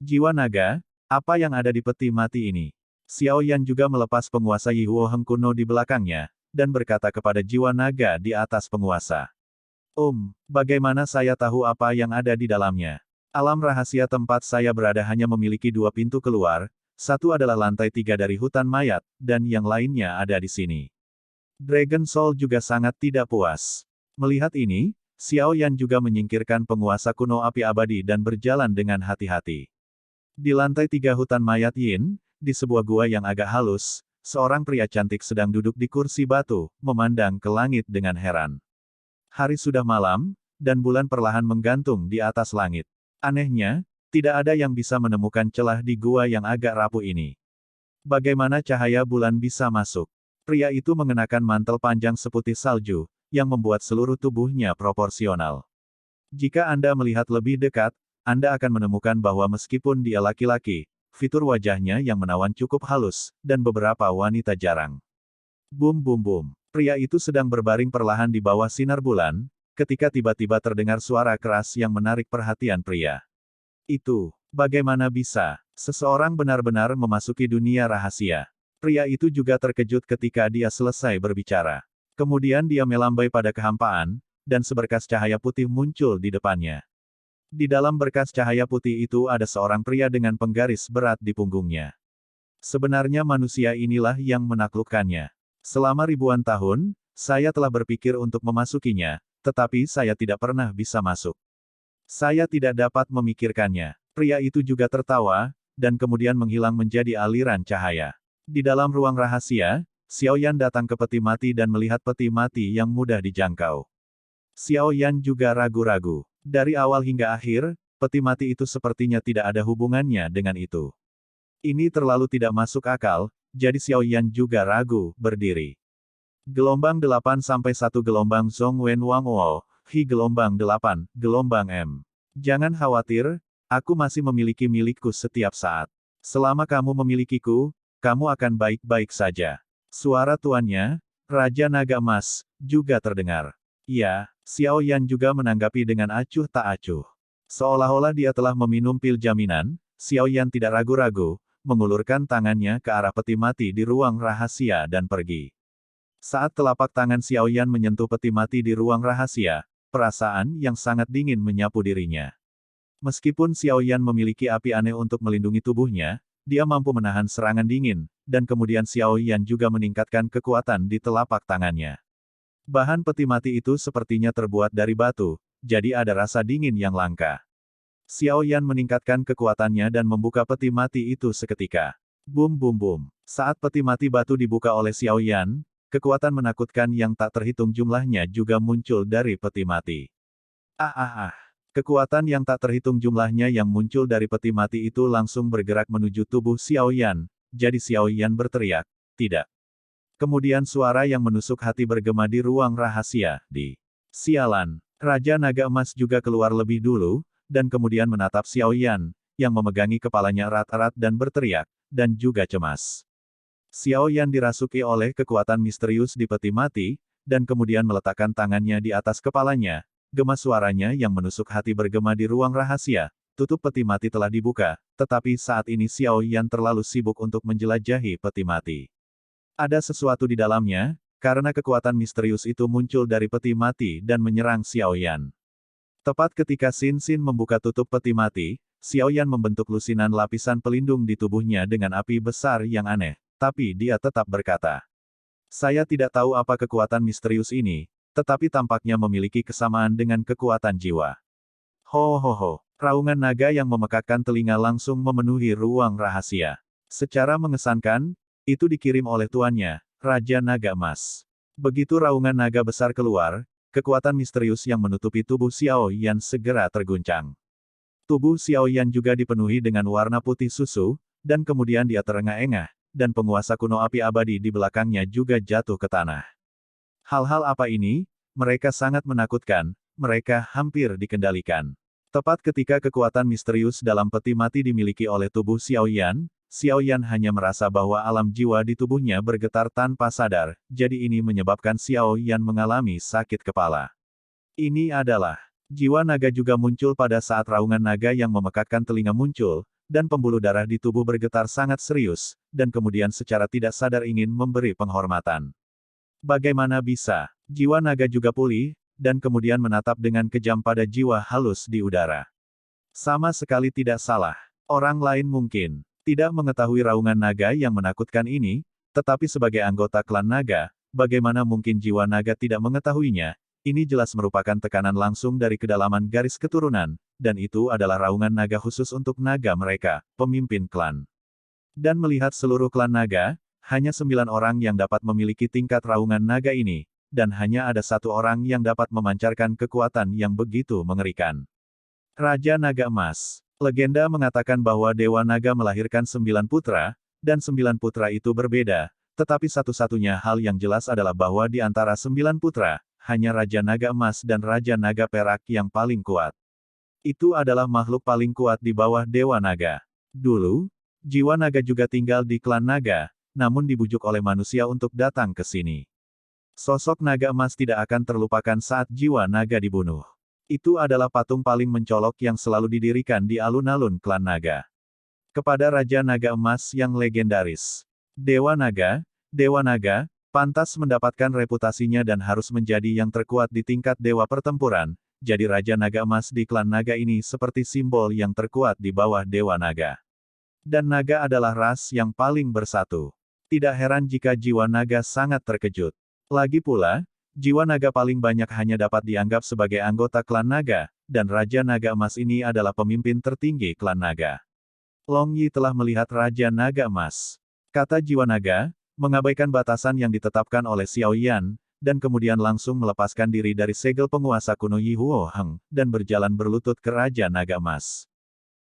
Jiwa naga, apa yang ada di peti mati ini? Xiao Yan juga melepas penguasa Yi Huo Heng kuno di belakangnya, dan berkata kepada jiwa naga di atas penguasa. Bagaimana saya tahu apa yang ada di dalamnya? Alam rahasia tempat saya berada hanya memiliki dua pintu keluar, satu adalah lantai 3 dari hutan mayat, dan yang lainnya ada di sini. Dragon Soul juga sangat tidak puas. Melihat ini, Xiao Yan juga menyingkirkan penguasa kuno api abadi dan berjalan dengan hati-hati. Di lantai 3 hutan mayat Yin, di sebuah gua yang agak halus, seorang pria cantik sedang duduk di kursi batu, memandang ke langit dengan heran. Hari sudah malam, dan bulan perlahan menggantung di atas langit. Anehnya, tidak ada yang bisa menemukan celah di gua yang agak rapuh ini. Bagaimana cahaya bulan bisa masuk? Pria itu mengenakan mantel panjang seputih salju, yang membuat seluruh tubuhnya proporsional. Jika Anda melihat lebih dekat, Anda akan menemukan bahwa meskipun dia laki-laki, fitur wajahnya yang menawan cukup halus, dan beberapa wanita jarang. Bum bum bum. Pria itu sedang berbaring perlahan di bawah sinar bulan, ketika tiba-tiba terdengar suara keras yang menarik perhatian pria. Itu, bagaimana bisa, seseorang benar-benar memasuki dunia rahasia. Pria itu juga terkejut ketika dia selesai berbicara. Kemudian dia melambai pada kehampaan, dan seberkas cahaya putih muncul di depannya. Di dalam berkas cahaya putih itu ada seorang pria dengan penggaris berat di punggungnya. Sebenarnya manusia inilah yang menaklukkannya. Selama ribuan tahun, saya telah berpikir untuk memasukinya, tetapi saya tidak pernah bisa masuk. Saya tidak dapat memikirkannya. Pria itu juga tertawa, dan kemudian menghilang menjadi aliran cahaya. Di dalam ruang rahasia, Xiao Yan datang ke peti mati dan melihat peti mati yang mudah dijangkau. Xiao Yan juga ragu-ragu. Dari awal hingga akhir, peti mati itu sepertinya tidak ada hubungannya dengan itu. Ini terlalu tidak masuk akal, jadi Xiao Yan juga ragu, berdiri. Gelombang 8 sampai 1 gelombang Zhong Wen Wang Wo, Hi gelombang 8, gelombang M. Jangan khawatir, aku masih memiliki milikku setiap saat. Selama kamu memilikiku, kamu akan baik-baik saja. Suara tuannya, Raja Naga Emas, juga terdengar. Ya, Xiao Yan juga menanggapi dengan acuh tak acuh. Seolah-olah dia telah meminum pil jaminan, Xiao Yan tidak ragu-ragu, mengulurkan tangannya ke arah peti mati di ruang rahasia dan pergi. Saat telapak tangan Xiao Yan menyentuh peti mati di ruang rahasia, perasaan yang sangat dingin menyapu dirinya. Meskipun Xiao Yan memiliki api aneh untuk melindungi tubuhnya, dia mampu menahan serangan dingin, dan kemudian Xiao Yan juga meningkatkan kekuatan di telapak tangannya. Bahan peti mati itu sepertinya terbuat dari batu, jadi ada rasa dingin yang langka. Xiao Yan meningkatkan kekuatannya dan membuka peti mati itu seketika. Bum bum bum. Saat peti mati batu dibuka oleh Xiao Yan, kekuatan menakutkan yang tak terhitung jumlahnya juga muncul dari peti mati. Ah ah ah. Kekuatan yang tak terhitung jumlahnya yang muncul dari peti mati itu langsung bergerak menuju tubuh Xiao Yan. Jadi Xiao Yan berteriak, tidak. Kemudian suara yang menusuk hati bergema di ruang rahasia, di sialan. Raja Naga Emas juga keluar lebih dulu, dan kemudian menatap Xiao Yan, yang memegangi kepalanya erat-erat dan berteriak, dan juga cemas. Xiao Yan dirasuki oleh kekuatan misterius di peti mati, dan kemudian meletakkan tangannya di atas kepalanya. Gema suaranya yang menusuk hati bergema di ruang rahasia. Tutup peti mati telah dibuka, tetapi saat ini Xiao Yan terlalu sibuk untuk menjelajahi peti mati. Ada sesuatu di dalamnya, karena kekuatan misterius itu muncul dari peti mati dan menyerang Xiao Yan. Tepat ketika Xin Xin membuka tutup peti mati, Xiao Yan membentuk lusinan lapisan pelindung di tubuhnya dengan api besar yang aneh, tapi dia tetap berkata, saya tidak tahu apa kekuatan misterius ini, tetapi tampaknya memiliki kesamaan dengan kekuatan jiwa. Ho ho ho, raungan naga yang memekakkan telinga langsung memenuhi ruang rahasia. Secara mengesankan, itu dikirim oleh tuannya, Raja Naga Emas. Begitu raungan naga besar keluar, kekuatan misterius yang menutupi tubuh Xiao Yan segera terguncang. Tubuh Xiao Yan juga dipenuhi dengan warna putih susu, dan kemudian dia terengah-engah, dan penguasa kuno api abadi di belakangnya juga jatuh ke tanah. Hal-hal apa ini? Mereka sangat menakutkan, mereka hampir dikendalikan. Tepat ketika kekuatan misterius dalam peti mati dimiliki oleh tubuh Xiao Yan hanya merasa bahwa alam jiwa di tubuhnya bergetar tanpa sadar, jadi ini menyebabkan Xiao Yan mengalami sakit kepala. Ini adalah jiwa naga juga muncul pada saat raungan naga yang memekakkan telinga muncul, dan pembuluh darah di tubuh bergetar sangat serius, dan kemudian secara tidak sadar ingin memberi penghormatan. Bagaimana bisa? Jiwa naga juga pulih, dan kemudian menatap dengan kejam pada jiwa halus di udara. Sama sekali tidak salah. Orang lain mungkin tidak mengetahui raungan naga yang menakutkan ini, tetapi sebagai anggota klan naga, bagaimana mungkin jiwa naga tidak mengetahuinya? Ini jelas merupakan tekanan langsung dari kedalaman garis keturunan, dan itu adalah raungan naga khusus untuk naga mereka, pemimpin klan. Dan melihat seluruh klan naga, hanya 9 orang yang dapat memiliki tingkat raungan naga ini, dan hanya ada 1 orang yang dapat memancarkan kekuatan yang begitu mengerikan. Raja Naga Emas. Legenda mengatakan bahwa Dewa Naga melahirkan 9 putra, dan 9 putra itu berbeda, tetapi satu-satunya hal yang jelas adalah bahwa di antara 9 putra, hanya Raja Naga Emas dan Raja Naga Perak yang paling kuat. Itu adalah makhluk paling kuat di bawah Dewa Naga. Dulu, jiwa naga juga tinggal di klan naga, namun dibujuk oleh manusia untuk datang ke sini. Sosok naga emas tidak akan terlupakan saat jiwa naga dibunuh. Itu adalah patung paling mencolok yang selalu didirikan di alun-alun klan naga. Kepada Raja Naga Emas yang legendaris. Dewa Naga, pantas mendapatkan reputasinya dan harus menjadi yang terkuat di tingkat dewa pertempuran, jadi Raja Naga Emas di klan naga ini seperti simbol yang terkuat di bawah Dewa Naga. Dan naga adalah ras yang paling bersatu. Tidak heran jika jiwa naga sangat terkejut. Lagi pula, jiwa naga paling banyak hanya dapat dianggap sebagai anggota klan naga, dan Raja Naga Emas ini adalah pemimpin tertinggi klan naga. Long Yi telah melihat Raja Naga Emas. Kata jiwa naga, mengabaikan batasan yang ditetapkan oleh Xiao Yan, dan kemudian langsung melepaskan diri dari segel penguasa kuno Yi Huo Heng, dan berjalan berlutut ke Raja Naga Emas.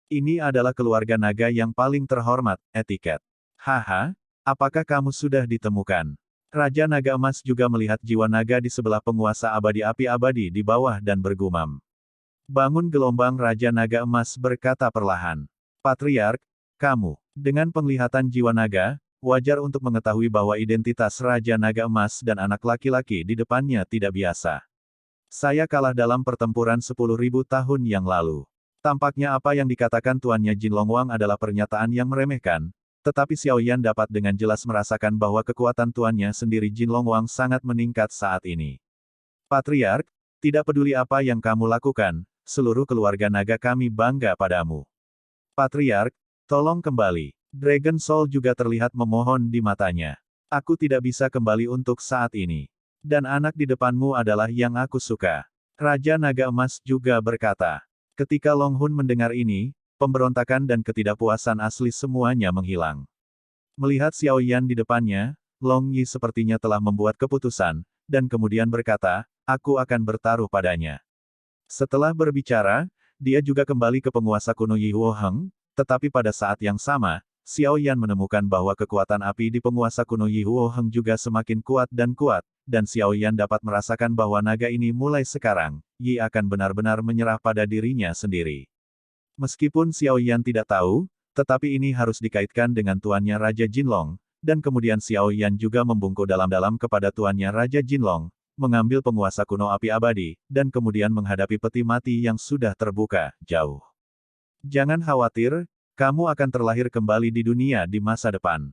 Ini adalah keluarga naga yang paling terhormat, etiket. Haha, apakah kamu sudah ditemukan? Raja Naga Emas juga melihat jiwa naga di sebelah penguasa abadi api abadi di bawah dan bergumam. Bangun gelombang Raja Naga Emas berkata perlahan. Patriark, kamu, dengan penglihatan jiwa naga, wajar untuk mengetahui bahwa identitas Raja Naga Emas dan anak laki-laki di depannya tidak biasa. Saya kalah dalam pertempuran 10.000 tahun yang lalu. Tampaknya apa yang dikatakan tuannya Jin Longwang adalah pernyataan yang meremehkan, tetapi Xiao Yan dapat dengan jelas merasakan bahwa kekuatan tuannya sendiri Jin Longwang sangat meningkat saat ini. Patriark, tidak peduli apa yang kamu lakukan, seluruh keluarga naga kami bangga padamu. Patriark, tolong kembali. Dragon Soul juga terlihat memohon di matanya. Aku tidak bisa kembali untuk saat ini. Dan anak di depanmu adalah yang aku suka. Raja Naga Emas juga berkata. Ketika Long Hun mendengar ini, pemberontakan dan ketidakpuasan asli semuanya menghilang. Melihat Xiao Yan di depannya, Long Yi sepertinya telah membuat keputusan, dan kemudian berkata, aku akan bertaruh padanya. Setelah berbicara, dia juga kembali ke penguasa kuno Yi Huoheng, tetapi pada saat yang sama, Xiao Yan menemukan bahwa kekuatan api di penguasa kuno Yi Huoheng juga semakin kuat, dan Xiao Yan dapat merasakan bahwa naga ini mulai sekarang, Yi akan benar-benar menyerah pada dirinya sendiri. Meskipun Xiao Yan tidak tahu, tetapi ini harus dikaitkan dengan tuannya Raja Jinlong, dan kemudian Xiao Yan juga membungkuk dalam-dalam kepada tuannya Raja Jinlong, mengambil penguasa kuno api abadi, dan kemudian menghadapi peti mati yang sudah terbuka, jauh. Jangan khawatir, kamu akan terlahir kembali di dunia di masa depan.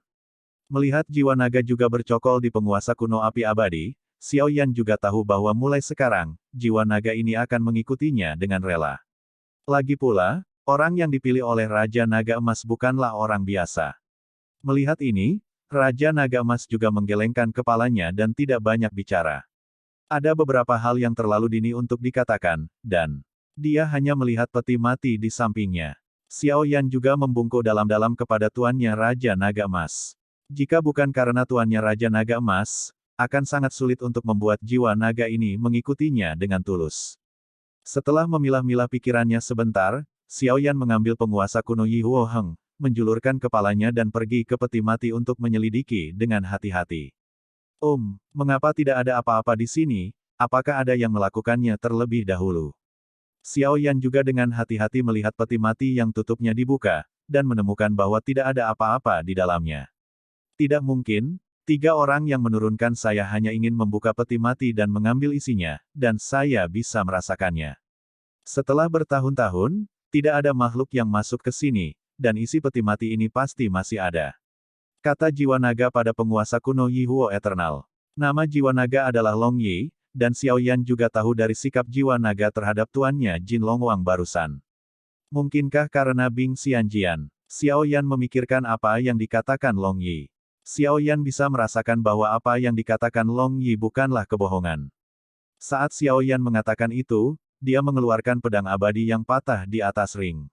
Melihat jiwa naga juga bercokol di penguasa kuno api abadi, Xiao Yan juga tahu bahwa mulai sekarang, jiwa naga ini akan mengikutinya dengan rela. Lagi pula, orang yang dipilih oleh Raja Naga Emas bukanlah orang biasa. Melihat ini, Raja Naga Emas juga menggelengkan kepalanya dan tidak banyak bicara. Ada beberapa hal yang terlalu dini untuk dikatakan, dan dia hanya melihat peti mati di sampingnya. Xiao Yan juga membungkuk dalam-dalam kepada tuannya Raja Naga Emas. Jika bukan karena tuannya Raja Naga Emas, akan sangat sulit untuk membuat jiwa naga ini mengikutinya dengan tulus. Setelah memilah-milah pikirannya sebentar, Xiao Yan mengambil penguasa kuno Yi Huoheng, menjulurkan kepalanya dan pergi ke peti mati untuk menyelidiki dengan hati-hati. Mengapa tidak ada apa-apa di sini? Apakah ada yang melakukannya terlebih dahulu? Xiao Yan juga dengan hati-hati melihat peti mati yang tutupnya dibuka, dan menemukan bahwa tidak ada apa-apa di dalamnya. Tidak mungkin, 3 orang yang menurunkan saya hanya ingin membuka peti mati dan mengambil isinya, dan saya bisa merasakannya. Setelah bertahun-tahun, tidak ada makhluk yang masuk ke sini, dan isi peti mati ini pasti masih ada. Kata jiwa naga pada penguasa kuno Yi Huo Eternal. Nama jiwa naga adalah Long Yi, dan Xiao Yan juga tahu dari sikap jiwa naga terhadap tuannya Jin Longwang barusan. Mungkinkah karena Bing Xianjian? Xiao Yan memikirkan apa yang dikatakan Long Yi. Xiao Yan bisa merasakan bahwa apa yang dikatakan Long Yi bukanlah kebohongan. Saat Xiao Yan mengatakan itu, dia mengeluarkan pedang abadi yang patah di atas ring.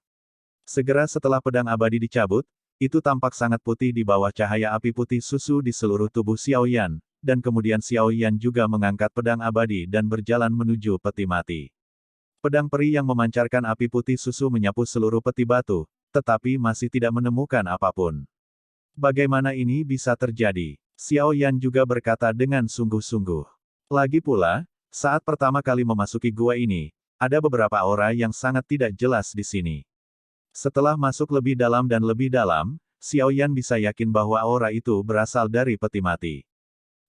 Segera setelah pedang abadi dicabut, itu tampak sangat putih di bawah cahaya api putih susu di seluruh tubuh Xiao Yan, dan kemudian Xiao Yan juga mengangkat pedang abadi dan berjalan menuju peti mati. Pedang peri yang memancarkan api putih susu menyapu seluruh peti batu, tetapi masih tidak menemukan apapun. Bagaimana ini bisa terjadi? Xiao Yan juga berkata dengan sungguh-sungguh. Lagi pula, saat pertama kali memasuki gua ini, ada beberapa aura yang sangat tidak jelas di sini. Setelah masuk lebih dalam dan lebih dalam, Xiao Yan bisa yakin bahwa aura itu berasal dari peti mati.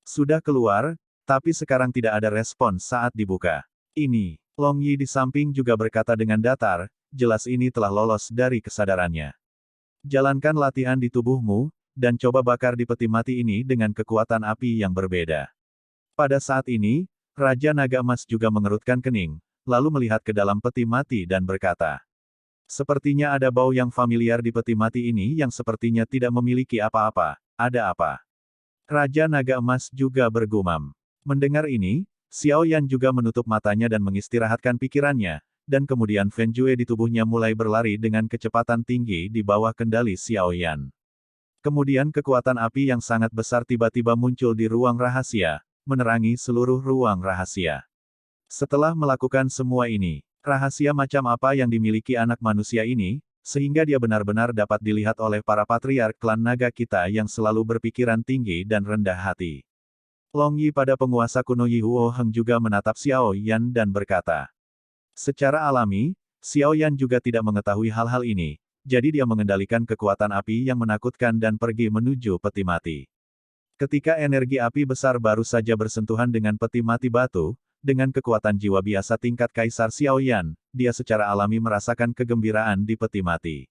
Sudah keluar, tapi sekarang tidak ada respon saat dibuka. Ini, Long Yi di samping juga berkata dengan datar, jelas ini telah lolos dari kesadarannya. Jalankan latihan di tubuhmu, dan coba bakar di peti mati ini dengan kekuatan api yang berbeda. Pada saat ini, Raja Naga Emas juga mengerutkan kening, lalu melihat ke dalam peti mati dan berkata, sepertinya ada bau yang familiar di peti mati ini yang sepertinya tidak memiliki apa-apa. Ada apa? Raja Naga Emas juga bergumam. Mendengar ini, Xiao Yan juga menutup matanya dan mengistirahatkan pikirannya, dan kemudian Fen Jue di tubuhnya mulai berlari dengan kecepatan tinggi di bawah kendali Xiao Yan. Kemudian kekuatan api yang sangat besar tiba-tiba muncul di ruang rahasia, menerangi seluruh ruang rahasia. Setelah melakukan semua ini, rahasia macam apa yang dimiliki anak manusia ini, sehingga dia benar-benar dapat dilihat oleh para patriark klan naga kita yang selalu berpikiran tinggi dan rendah hati. Long Yi pada penguasa kuno Yi Huoheng juga menatap Xiao Yan dan berkata. Secara alami, Xiao Yan juga tidak mengetahui hal-hal ini, jadi dia mengendalikan kekuatan api yang menakutkan dan pergi menuju peti mati. Ketika energi api besar baru saja bersentuhan dengan peti mati batu, dengan kekuatan jiwa biasa tingkat Kaisar Xiao Yan, dia secara alami merasakan kegembiraan di peti mati.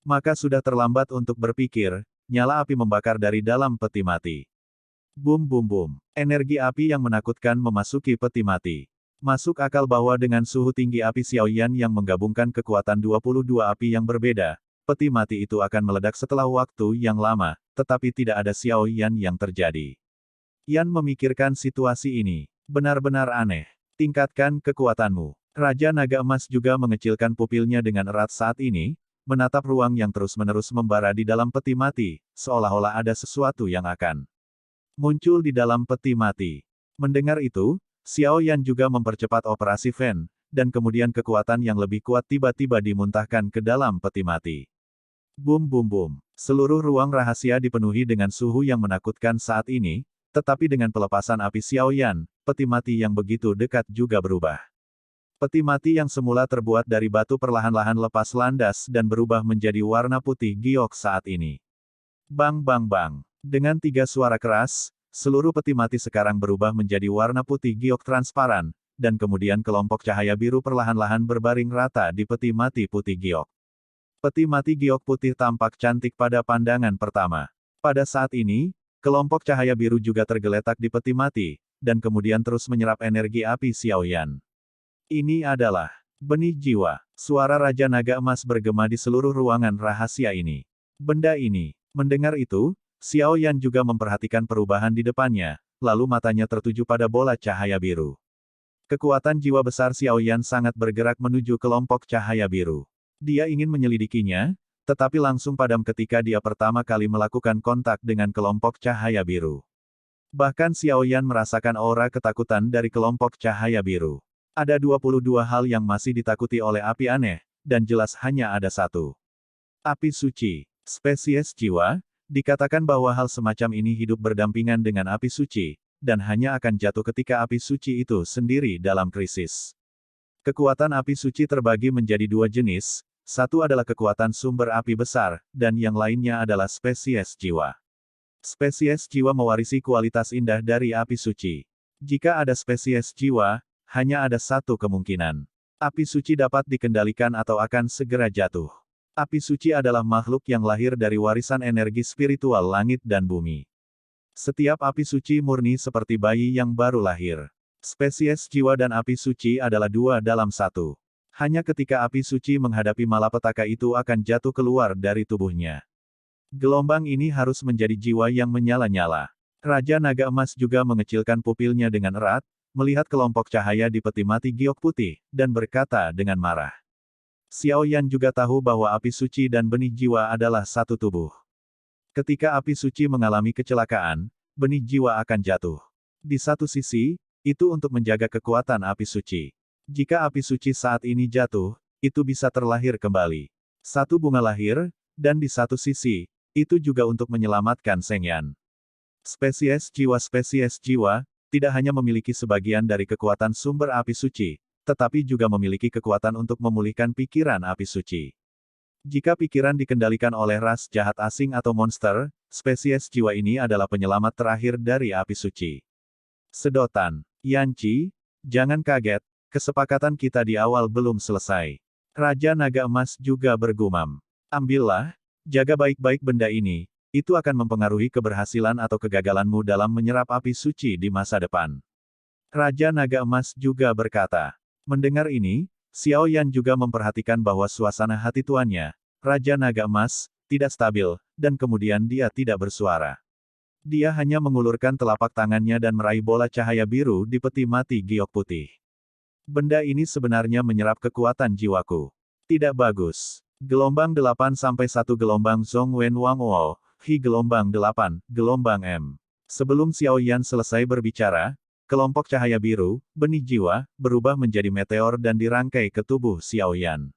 Maka sudah terlambat untuk berpikir, nyala api membakar dari dalam peti mati. Bum bum bum. Energi api yang menakutkan memasuki peti mati. Masuk akal bahwa dengan suhu tinggi api Xiao Yan yang menggabungkan kekuatan 22 api yang berbeda, peti mati itu akan meledak setelah waktu yang lama, tetapi tidak ada Xiao Yan yang terjadi. Yan memikirkan situasi ini. Benar-benar aneh. Tingkatkan kekuatanmu. Raja Naga Emas juga mengecilkan pupilnya dengan erat saat ini, menatap ruang yang terus-menerus membara di dalam peti mati, seolah-olah ada sesuatu yang akan muncul di dalam peti mati. Mendengar itu, Xiao Yan juga mempercepat operasi Fen, dan kemudian kekuatan yang lebih kuat tiba-tiba dimuntahkan ke dalam peti mati. Bum bum bum. Seluruh ruang rahasia dipenuhi dengan suhu yang menakutkan saat ini, tetapi dengan pelepasan api Xiaoyan, peti mati yang begitu dekat juga berubah. Peti mati yang semula terbuat dari batu perlahan-lahan lepas landas dan berubah menjadi warna putih giok saat ini. Bang bang bang. Dengan 3 suara keras, seluruh peti mati sekarang berubah menjadi warna putih giok transparan, dan kemudian kelompok cahaya biru perlahan-lahan berbaring rata di peti mati putih giok. Peti mati giok putih tampak cantik pada pandangan pertama. Pada saat ini, kelompok cahaya biru juga tergeletak di peti mati, dan kemudian terus menyerap energi api Xiaoyan. Ini adalah benih jiwa. Suara Raja Naga Emas bergema di seluruh ruangan rahasia ini. Benda ini. Mendengar itu, Xiaoyan juga memperhatikan perubahan di depannya, lalu matanya tertuju pada bola cahaya biru. Kekuatan jiwa besar Xiaoyan sangat bergerak menuju kelompok cahaya biru. Dia ingin menyelidikinya, tetapi langsung padam ketika dia pertama kali melakukan kontak dengan kelompok cahaya biru. Bahkan Xiaoyan merasakan aura ketakutan dari kelompok cahaya biru. Ada 22 hal yang masih ditakuti oleh api aneh, dan jelas hanya ada satu. Api suci. Spesies jiwa, dikatakan bahwa hal semacam ini hidup berdampingan dengan api suci, dan hanya akan jatuh ketika api suci itu sendiri dalam krisis. Kekuatan api suci terbagi menjadi 2 jenis, satu adalah kekuatan sumber api besar, dan yang lainnya adalah spesies jiwa. Spesies jiwa mewarisi kualitas indah dari api suci. Jika ada spesies jiwa, hanya ada satu kemungkinan. Api suci dapat dikendalikan atau akan segera jatuh. Api suci adalah makhluk yang lahir dari warisan energi spiritual langit dan bumi. Setiap api suci murni seperti bayi yang baru lahir. Spesies jiwa dan api suci adalah 2 dalam 1. Hanya ketika api suci menghadapi malapetaka itu akan jatuh keluar dari tubuhnya. Gelombang ini harus menjadi jiwa yang menyala-nyala. Raja Naga Emas juga mengecilkan pupilnya dengan erat, melihat kelompok cahaya di peti mati giok putih, dan berkata dengan marah. Xiaoyan juga tahu bahwa api suci dan benih jiwa adalah satu tubuh. Ketika api suci mengalami kecelakaan, benih jiwa akan jatuh. Di satu sisi, itu untuk menjaga kekuatan api suci. Jika api suci saat ini jatuh, itu bisa terlahir kembali. Satu bunga lahir, dan di satu sisi, itu juga untuk menyelamatkan Shengyan. Spesies jiwa tidak hanya memiliki sebagian dari kekuatan sumber api suci, tetapi juga memiliki kekuatan untuk memulihkan pikiran api suci. Jika pikiran dikendalikan oleh ras jahat asing atau monster, spesies jiwa ini adalah penyelamat terakhir dari api suci. Sedotan. Yanqi, jangan kaget, kesepakatan kita di awal belum selesai. Raja Naga Emas juga bergumam. Ambillah, jaga baik-baik benda ini. Itu akan mempengaruhi keberhasilan atau kegagalanmu dalam menyerap api suci di masa depan. Raja Naga Emas juga berkata. Mendengar ini, Xiaoyan juga memperhatikan bahwa suasana hati tuannya, Raja Naga Emas, tidak stabil, dan kemudian dia tidak bersuara. Dia hanya mengulurkan telapak tangannya dan meraih bola cahaya biru di peti mati giok putih. Benda ini sebenarnya menyerap kekuatan jiwaku. Tidak bagus. Gelombang 8 sampai 1 gelombang Zhong Wen Wang Wo. Hi gelombang 8, gelombang M. Sebelum Xiaoyan selesai berbicara, kelompok cahaya biru, benih jiwa, berubah menjadi meteor dan dirangkai ke tubuh Xiaoyan.